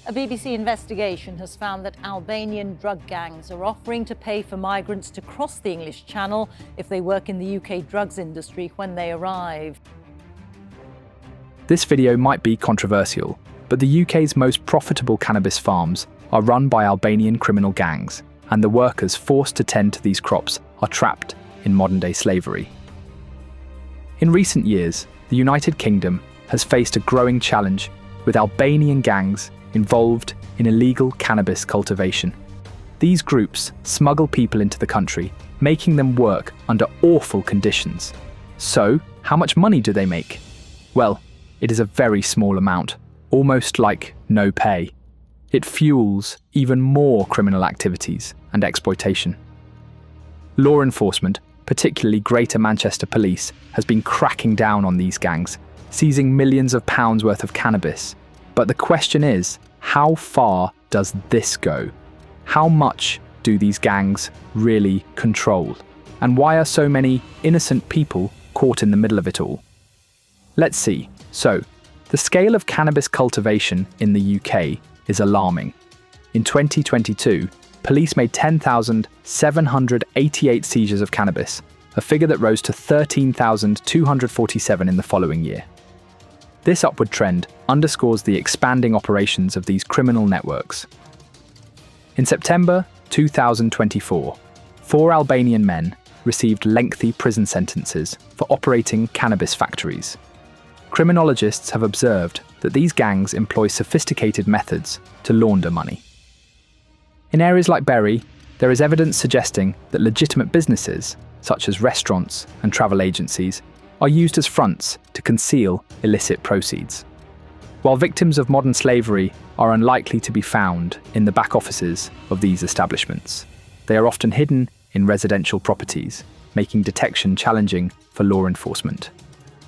A BBC investigation has found that Albanian drug gangs are offering to pay for migrants to cross the English Channel if they work in the UK drugs industry when they arrive. This video might be controversial, but the UK's most profitable cannabis farms are run by Albanian criminal gangs, and the workers forced to tend to these crops are trapped in modern-day slavery. In recent years, the United Kingdom has faced a growing challenge with Albanian gangs involved in illegal cannabis cultivation. These groups smuggle people into the country, making them work under awful conditions. So, how much money do they make? Well, it is a very small amount, almost like no pay. It fuels even more criminal activities and exploitation. Law enforcement, particularly Greater Manchester Police, has been cracking down on these gangs, seizing millions of pounds worth of cannabis. But the question is, how far does this go? How much do these gangs really control? And why are so many innocent people caught in the middle of it all? Let's see. So, the scale of cannabis cultivation in the UK is alarming. In 2022, police made 10,788 seizures of cannabis, a figure that rose to 13,247 in the following year. This upward trend underscores the expanding operations of these criminal networks. In September 2024, 4 Albanian men received lengthy prison sentences for operating cannabis factories. Criminologists have observed that these gangs employ sophisticated methods to launder money. In areas like Bury, there is evidence suggesting that legitimate businesses, such as restaurants and travel agencies, are used as fronts to conceal illicit proceeds. While victims of modern slavery are unlikely to be found in the back offices of these establishments, they are often hidden in residential properties, making detection challenging for law enforcement.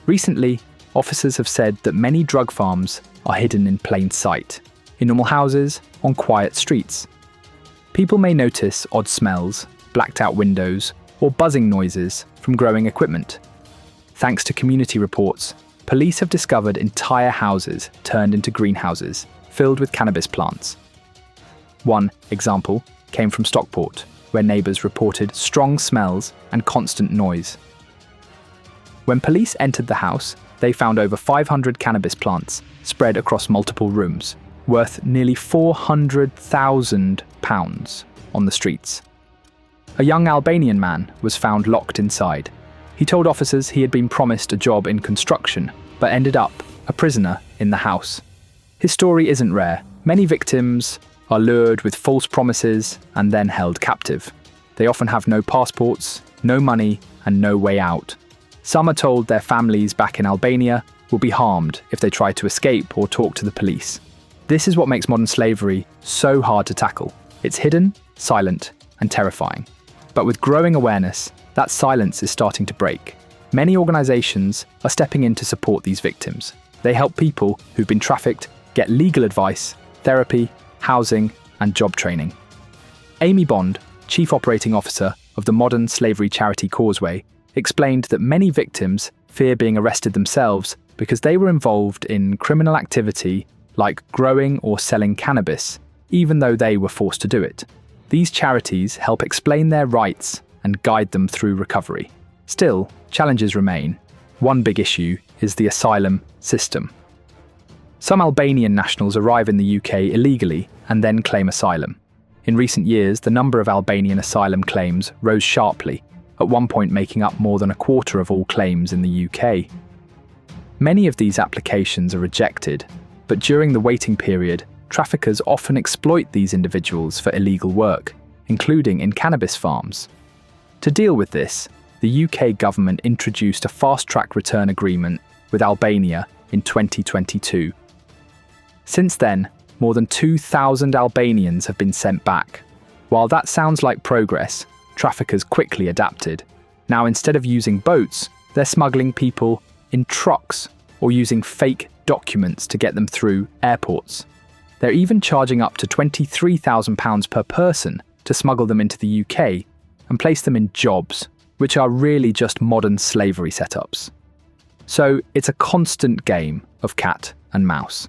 Recently, officers have said that many drug farms are hidden in plain sight, in normal houses, on quiet streets. People may notice odd smells, blacked-out windows, or buzzing noises from growing equipment. Thanks to community reports, police have discovered entire houses turned into greenhouses, filled with cannabis plants. One example came from Stockport, where neighbours reported strong smells and constant noise. When police entered the house, they found over 500 cannabis plants spread across multiple rooms, worth nearly £400,000 on the streets. A young Albanian man was found locked inside. He told officers he had been promised a job in construction, but ended up a prisoner in the house. His story isn't rare. Many victims are lured with false promises and then held captive. They often have no passports, no money, and no way out. Some are told their families back in Albania will be harmed if they try to escape or talk to the police. This is what makes modern slavery so hard to tackle. It's hidden, silent, and terrifying. But with growing awareness, that silence is starting to break. Many organisations are stepping in to support these victims. They help people who've been trafficked get legal advice, therapy, housing, and job training. Amy Bond, Chief Operating Officer of the modern slavery charity Causeway, explained that many victims fear being arrested themselves because they were involved in criminal activity like growing or selling cannabis, even though they were forced to do it. These charities help explain their rights and guide them through recovery. Still, challenges remain. One big issue is the asylum system. Some Albanian nationals arrive in the UK illegally and then claim asylum. In recent years, the number of Albanian asylum claims rose sharply, at one point making up more than a quarter of all claims in the UK. Many of these applications are rejected, but during the waiting period, traffickers often exploit these individuals for illegal work, including in cannabis farms. To deal with this, the UK government introduced a fast-track return agreement with Albania in 2022. Since then, more than 2,000 Albanians have been sent back. While that sounds like progress, traffickers quickly adapted. Now, instead of using boats, they're smuggling people in trucks or using fake documents to get them through airports. They're even charging up to £23,000 per person to smuggle them into the UK and place them in jobs, which are really just modern slavery setups. So it's a constant game of cat and mouse.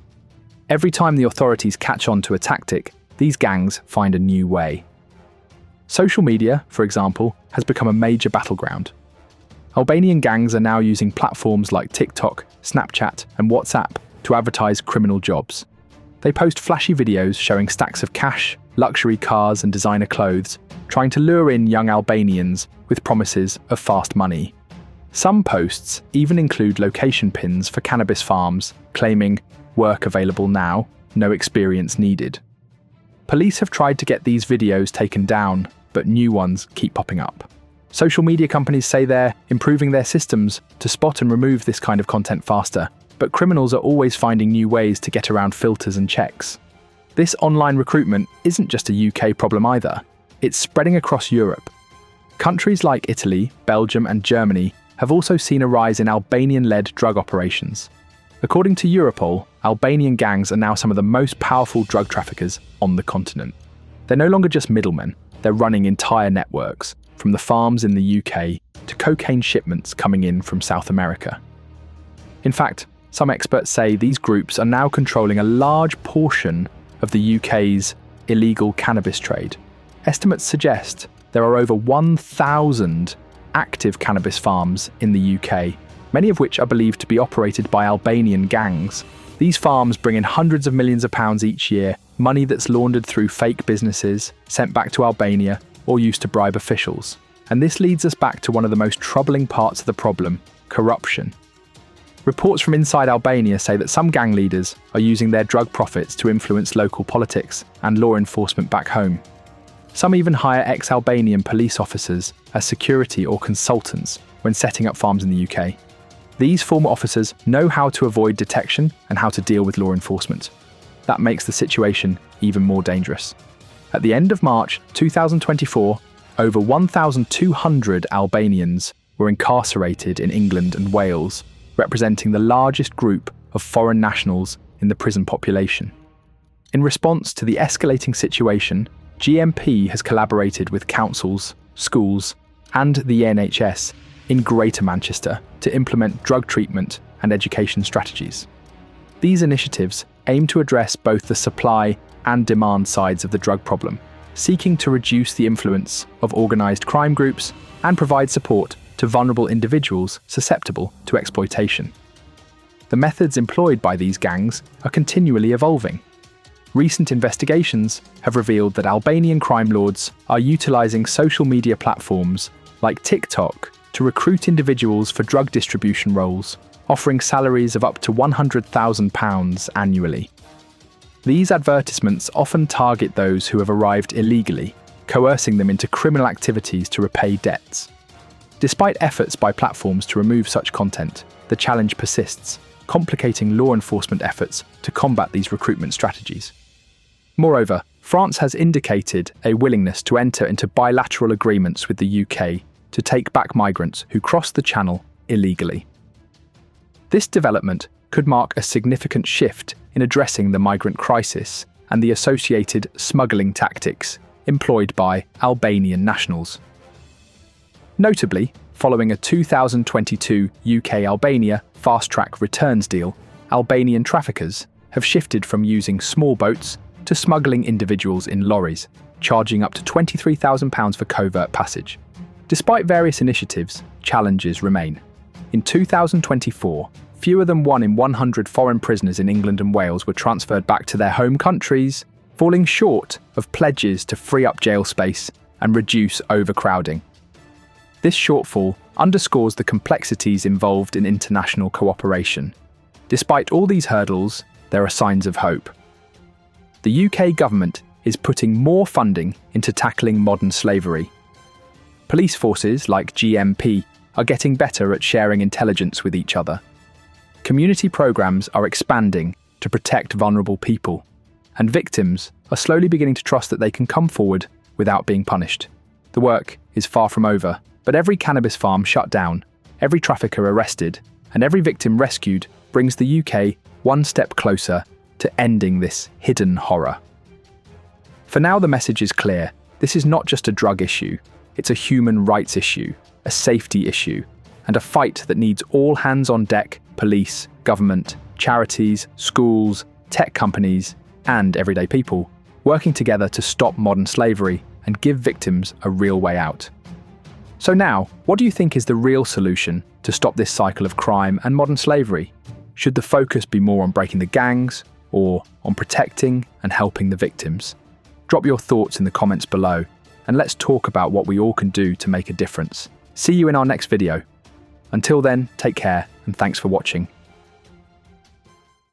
Every time the authorities catch on to a tactic, these gangs find a new way. Social media, for example, has become a major battleground. Albanian gangs are now using platforms like TikTok, Snapchat, and WhatsApp to advertise criminal jobs. They post flashy videos showing stacks of cash, luxury cars, and designer clothes, trying to lure in young Albanians with promises of fast money. Some posts even include location pins for cannabis farms, claiming "work available now, no experience needed." Police have tried to get these videos taken down, but new ones keep popping up. Social media companies say they're improving their systems to spot and remove this kind of content faster, but criminals are always finding new ways to get around filters and checks. This online recruitment isn't just a UK problem either, it's spreading across Europe. Countries like Italy, Belgium, and Germany have also seen a rise in Albanian-led drug operations. According to Europol, Albanian gangs are now some of the most powerful drug traffickers on the continent. They're no longer just middlemen, they're running entire networks, from the farms in the UK to cocaine shipments coming in from South America. In fact, some experts say these groups are now controlling a large portion of the UK's illegal cannabis trade. Estimates suggest there are over 1,000 active cannabis farms in the UK, many of which are believed to be operated by Albanian gangs. These farms bring in hundreds of millions of pounds each year, money that's laundered through fake businesses, sent back to Albania, or used to bribe officials. And this leads us back to one of the most troubling parts of the problem: corruption. Reports from inside Albania say that some gang leaders are using their drug profits to influence local politics and law enforcement back home. Some even hire ex-Albanian police officers as security or consultants when setting up farms in the UK. These former officers know how to avoid detection and how to deal with law enforcement. That makes the situation even more dangerous. At the end of March 2024, over 1,200 Albanians were incarcerated in England and Wales, representing the largest group of foreign nationals in the prison population. In response to the escalating situation, GMP has collaborated with councils, schools, and the NHS in Greater Manchester to implement drug treatment and education strategies. These initiatives aim to address both the supply and demand sides of the drug problem, seeking to reduce the influence of organised crime groups and provide support to vulnerable individuals susceptible to exploitation. The methods employed by these gangs are continually evolving. Recent investigations have revealed that Albanian crime lords are utilising social media platforms like TikTok to recruit individuals for drug distribution roles, offering salaries of up to £100,000 annually. These advertisements often target those who have arrived illegally, coercing them into criminal activities to repay debts. Despite efforts by platforms to remove such content, the challenge persists, complicating law enforcement efforts to combat these recruitment strategies. Moreover, France has indicated a willingness to enter into bilateral agreements with the UK to take back migrants who cross the Channel illegally. This development could mark a significant shift in addressing the migrant crisis and the associated smuggling tactics employed by Albanian nationals. Notably, following a 2022 UK-Albania fast-track returns deal, Albanian traffickers have shifted from using small boats to smuggling individuals in lorries, charging up to £23,000 for covert passage. Despite various initiatives, challenges remain. In 2024, fewer than 1 in 100 foreign prisoners in England and Wales were transferred back to their home countries, falling short of pledges to free up jail space and reduce overcrowding. This shortfall underscores the complexities involved in international cooperation. Despite all these hurdles, there are signs of hope. The UK government is putting more funding into tackling modern slavery. Police forces like GMP are getting better at sharing intelligence with each other. Community programs are expanding to protect vulnerable people, and victims are slowly beginning to trust that they can come forward without being punished. The work is far from over, but every cannabis farm shut down, every trafficker arrested, and every victim rescued brings the UK one step closer to ending this hidden horror. For now, the message is clear. This is not just a drug issue, it's a human rights issue, a safety issue, and a fight that needs all hands on deck: police, government, charities, schools, tech companies, and everyday people working together to stop modern slavery and give victims a real way out. So now, what do you think is the real solution to stop this cycle of crime and modern slavery? Should the focus be more on breaking the gangs or on protecting and helping the victims? Drop your thoughts in the comments below and let's talk about what we all can do to make a difference. See you in our next video. Until then, take care and thanks for watching.